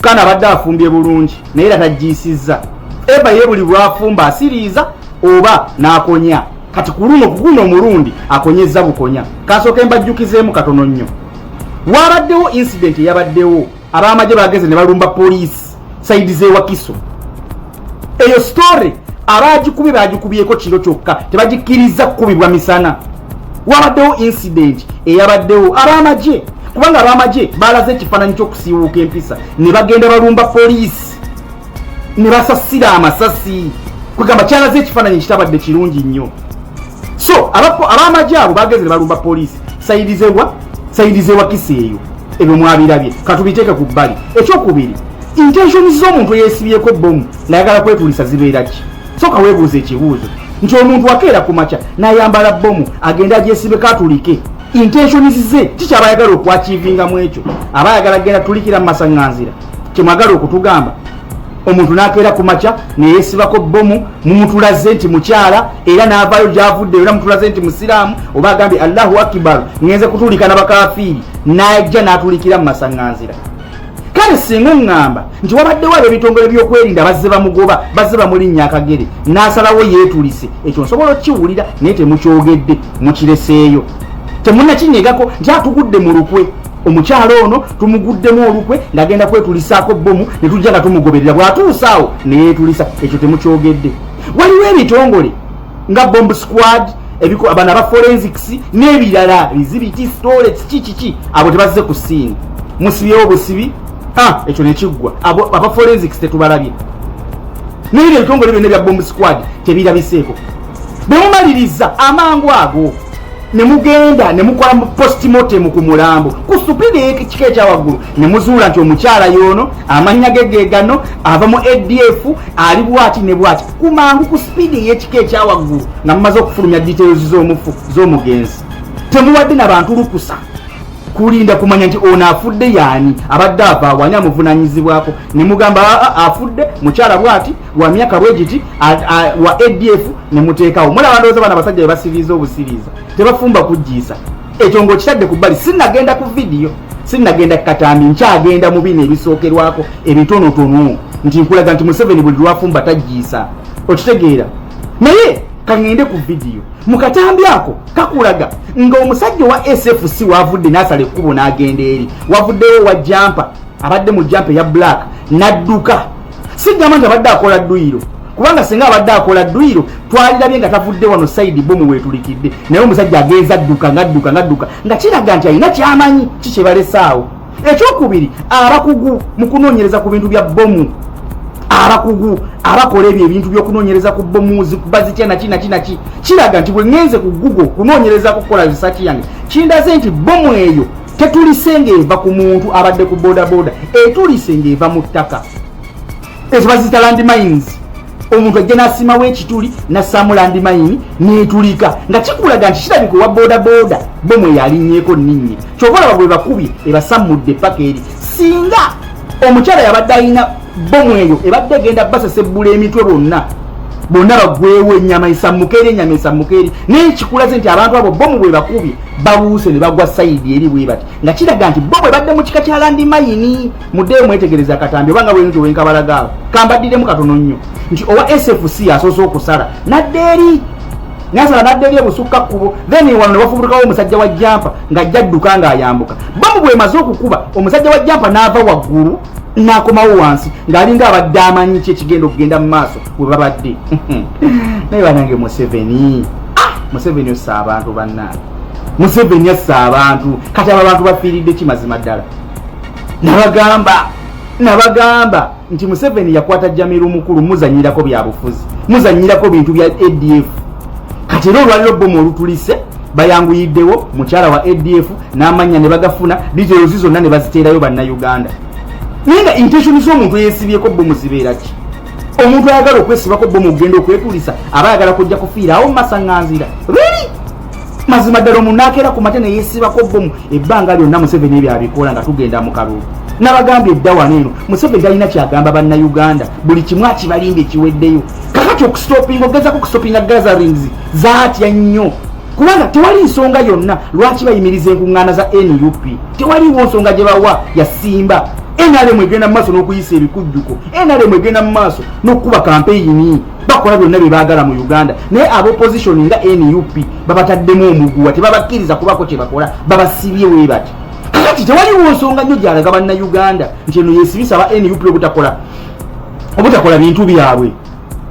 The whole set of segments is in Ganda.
kana abadde afumbye bulungi naye era tajjiisizza eba ye buli bwafumba asiriiza oba n'akonya kati kuguno omulundi akonyezza bukonya kasooke mbajjukizeemu katono nnyo wabaddewo incident eyabaddewo ab'amagye bageze ne balumba poliisi saidi z'ewakiso eyo story abaagikubye baagikubyeko kiro kyokka tebagikkiriza kukubibwa misana wabaddewo incident eyabaddewo ab'amagye kubanga ab'amagye balaze ekifaananyi ky'okusiiwuuka empisa ne bagenda balumba poliisi ne basasira amasasi kugamba kyalaze ekifaananyi kitabadde kirungi nnyo so ab'amagye abo bageze ne balumba poliisi saidi z'ewakiso eyo ebyo mwabirabye katubiteeke ku bbali ekyokubiri intention z'omuntu yeesibyeko bomu ng'ayagala kwetulisa zibeera ki soka weebuuza ekibuuzo nti omuntu akeera ku makya n'ayambala bomu agenda agyesibe katulike intention ze kikyaba ayagala okwakiivingamu ekyo aba ayagala genda tulikira mu masaŋŋanzira kyemwagala okutugamba omuntu n'akeera ku makya neyeesibako bomu mumutulaze nti mukyala era n'avaayo gy'avudde era mutulaze nti musiraamu oba agambye allahu akibaru ngenze kutulika n'abakafiiri n'ajja n'atulikira mu masaŋŋanzira kale singa oŋŋamba nti wabaddewo ebyo ebitongole by'okwerinda bazze bamugoba bazze bamulinnya akagere n'asalawo yeetulise ekyo nsobola okkiwulira naye temukyogedde mukireseeyo temunnakinyegako nti atugudde mu lukwe omukyalo ono tumuguddemu olukwe ng'agenda kwetulisaako bomu ne tujja nga tumugoberera bw'atuusaawo ne yeetulisa ekyo temukyogedde waliwo ebitongole nga bomb squad bano aba forensics n'ebirala bizibiti storage kiki abo tebazze ku ssiini musibyewo busibi ekyo nekiggwa aba forensics tetubalabye n'ebyo ebitongole byonna bya bomb squad tebirabiseeko bwe mumaliriza amangu ago ne mugenda ne mukola postmortem ku mulambo ku supiri ekika ekyawaggulu ne muzuula nti omukyala y'ono amannya ge gano ava mu ADF ali bwati ne bwati ku mangu ku supiri ey'ekika ekyawaggulu nga mumaze okufulumya details z'omugenzi temuwadde n'abantu lukusa kulinda kumanya nti ono afudde yaani abadde ava awani amuvunanyizibwako ne mugamba afudde mukyala bwati wa myaka bwegiti wa ADF ne muteekawo mulaba ndowooza bana basajja be basiriiza obusiriiza tebafumba kujjiisa ekyo ng'okitadde ku bbali sinnagenda ku vidiyo sinnagenda kukatambi nkyagenda mu bino ebisookerwako ebitonotono nti nkulaga nti Museveni buli lwafumba tajjiisa okitegeera naye kangende ku vidiyo mukatambi ako kakulaga nga omusajja wa SFC wavudde n'asala ekkubo n'agenda eri wavuddewo wa jampa abadde mu jampa ya black n'adduka sigamba nti abadde akola dduyiro kubanga singa abadde akola dduyiro twalirabye nga tavudde wano saidi bomu weetulikidde naye omusajja agenza adduka nga kiraga nti alina kyamanyi kikyebalesaawo ekyokubiri abakugu mu kunoonyereza ku bintu bya bomu abakugu abakola ebyo ebintu by'okunoonyereza ku bomuzi bazitya naki kiraga nti bwe ngenze ku Google kunoonyereza kukola research yange kindaze nti bomu eyo tetulisenga eva ku muntu abadde ku bodaboda etulisenga eva mu ttaka ezo bazita landmines omuntu ajja n'asimawo ekituli n'assaamu landmine n'etulika nga kikulaga nti kirabika owa bodaboda bomu eyo alinnyeeko nninye kyova olaba bwe bakubye ebasammudde paka eri singa omukyala yabadde alina bomu eyo ebadde egenda basesebbula emitwe bonna bagwewo ennyama esammukeeri naye kikulaze nti abantu abo bomu bwe bakubye babuuse ne bagwa sayidi eri bwe bati nga kiraga nti bomu ebadde mu kika kya landimayini muddeyo mwetegereza akatambi obanga bwentu wenkabalagaawo kambaddiremu katono nnyo nti owa SFC asoose okusala nadde eri ebusukka kkubo then wano ne wafubulikawo omusajja wa jampa ng'ajja adduka ng'ayambuka bomu bwe maze okukuba omusajja wa jampa n'ava waggulu n'akomawo wansi ng'alinga abadde amanyi ki ekigenda okugenda mu maaso bwe babadde naye banange Museveni ossa abantu bannange Museveni assa abantu kati abo abantu bafiiridde ki mazima ddala nabagamba nti Museveni yakwata Jamiru mukulu muzanyirako byabufuzi muzanyirako bintu bya ADF kati era olwaliro bomu olutulise bayanguyiddewo mukyala wa ADF n'amanya ne bagafuna details zonna ne baziteerayo bannayuganda naye nga intention z'omuntu yeesibyeko bomu zibeera ki omuntu ayagala okwesibako bomu okugenda okwetulisa aba ayagala kujja kufiiraawo mu masaŋŋanzira really mazima ddala omuntu n'akeera ku mate ne yeesibako bomu ebbanga lyonna Museveni ebyo abikola nga tugenda mu kalulu n'abagambye edda wano eno Museveni talina kyagamba bannayuganda buli kimu akibalimba ekiweddeyo kakati okustopinga ogezako okustopinga gatherings zaatya nnyo kubanga tewali nsonga yonna lwaki bayimiriza enkuŋŋaana za NUP tewaliwo nsonga gye bawa yasimba NRM egenda mu maaso n'okuyisa ebikujjuko, NRM egenda mu maaso n'okuba kampeyini, bakola byonna bye baagala mu Uganda. Naye ab'opposition nga NUP babataddemu omuguwa, tebabakkiriza kubako kye bakola, babasibye bwe bati. Kakati tewaliwo nsonga nnyo gy'alaga bannayuganda nti eno yeesibisa ba NUP obutakola bintu byabwe.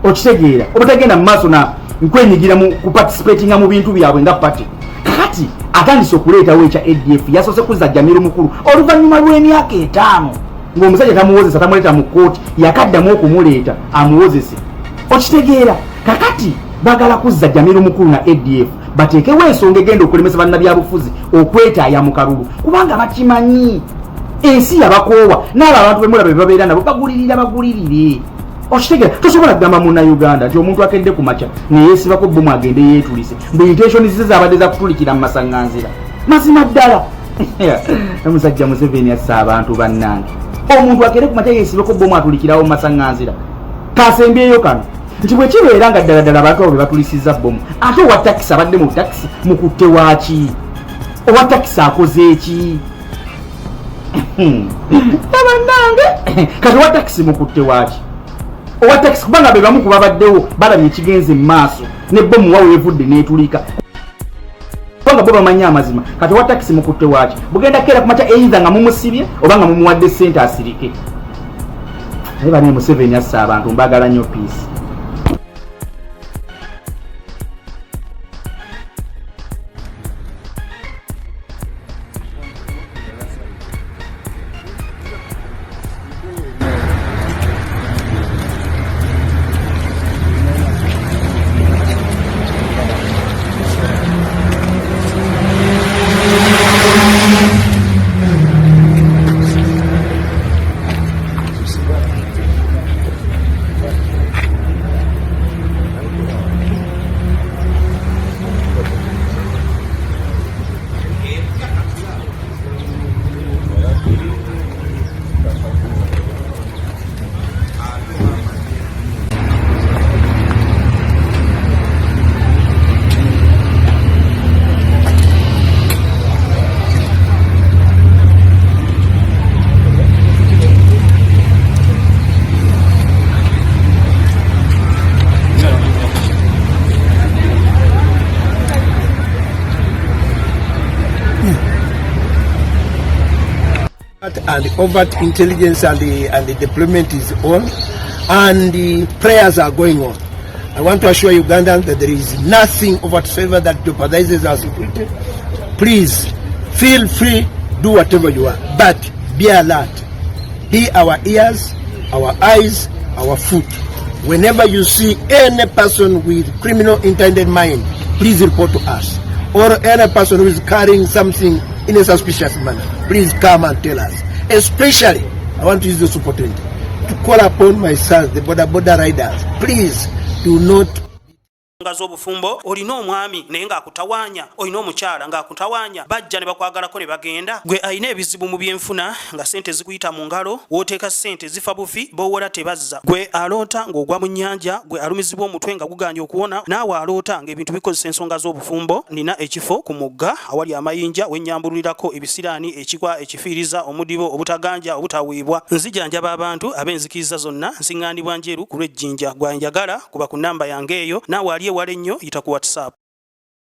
Okitegeera, obutagenda mu maaso na nkwenyigira mu kuparticipatinga mu bintu byabwe nga party. Kakati atandise okuleetawo ekya ADF yasoose kuzza Jamiru Mukulu oluvannyuma lw'emyaka 5 ng'omusajja tamuwozesa tamuleeta mu kkooti yakaddamu okumuleeta amuwozese. Okitegeera, kakati bagala kuzza Jamiru Mukulu na ADF bateekewo ensonga egenda okulemesa bannabyabufuzi okwetaaya mu kalulu kubanga bakimanyi ensi yabakoowa n'abo abantu bemulaba be babeera nabo bagulirire. Okitegeera, tosobola kugamba Munnayuganda nti omuntu akedde ku makya neyeesibako bbomu agende yeetulise intention ze zabadde za kutulikira mu masaŋŋanzira. Mazima ddala omusajja Museveni assa abantu bannange. Omuntu akedde ku makya yeesibako bbomu atulikirawo mu masaŋŋanzira. Kasembyeyo kano nti bwe kibeera nga ddala abantu abo be batulisizza bbomu ate owa takisi abadde mu takisi mukutte waaki? Owa takisi akoze eki? Bannange kati owa takisi mukutte waaki? Owa taxi kubanga be bamu kubabaddewo balabye ekigenze mu maaso ne bbomu wawe evudde n'etulika kubanga bo bamanyi amazima. Kati owa taxi mukutte waaki? Bugenda keera ku makya either nga mumusibye oba nga mumuwadde ssente asirike. Naye bane Museveni assa abantu mbagala nnyo peace. And overt intelligence and the deployment is on, and the prayers are going on. I want to assure Ugandans that there is nothing whatsoever that jeopardizes our security. Please feel free, do whatever you want, but be alert. Be our ears, our eyes, our foot. Whenever you see any person with criminal intended mind, please report to us. Or any person who is carrying something in a suspicious manner, please come and tell us. Especially, I want to use this opportunity to call upon my sons, the border riders. Please do not Z'obufumbo olina omwami naye ng'akutawanya, olina omukyala ng'akutawanya, bajja ne bakwagalako ne bagenda. Gwe alina ebizibu mu byenfuna nga ssente zikuyita mu ngalo, w'oteeka ssente zifa bufi b'owola tebazza. Gwe aloota ng'ogwa mu nnyanja, gwe alumizibwa omutwe nga guganja okuwona, naawe aloota ng'ebintu bikozesa ensonga z'obufumbo. Nina ekifo ku mugga awali amayinja wennyambulirako ebisiraani, ekikwa ekifiiriza, omudibo obutaganja obutaweebwa. Nzijanjaba abantu ab'enzikiriza zonna, nsiŋŋaanibwa njeru ku lw'ejjinja. Gwanjagala kuba ku nnamba yange eyo, naawe ali ewala ennyo yita ku WhatsApp.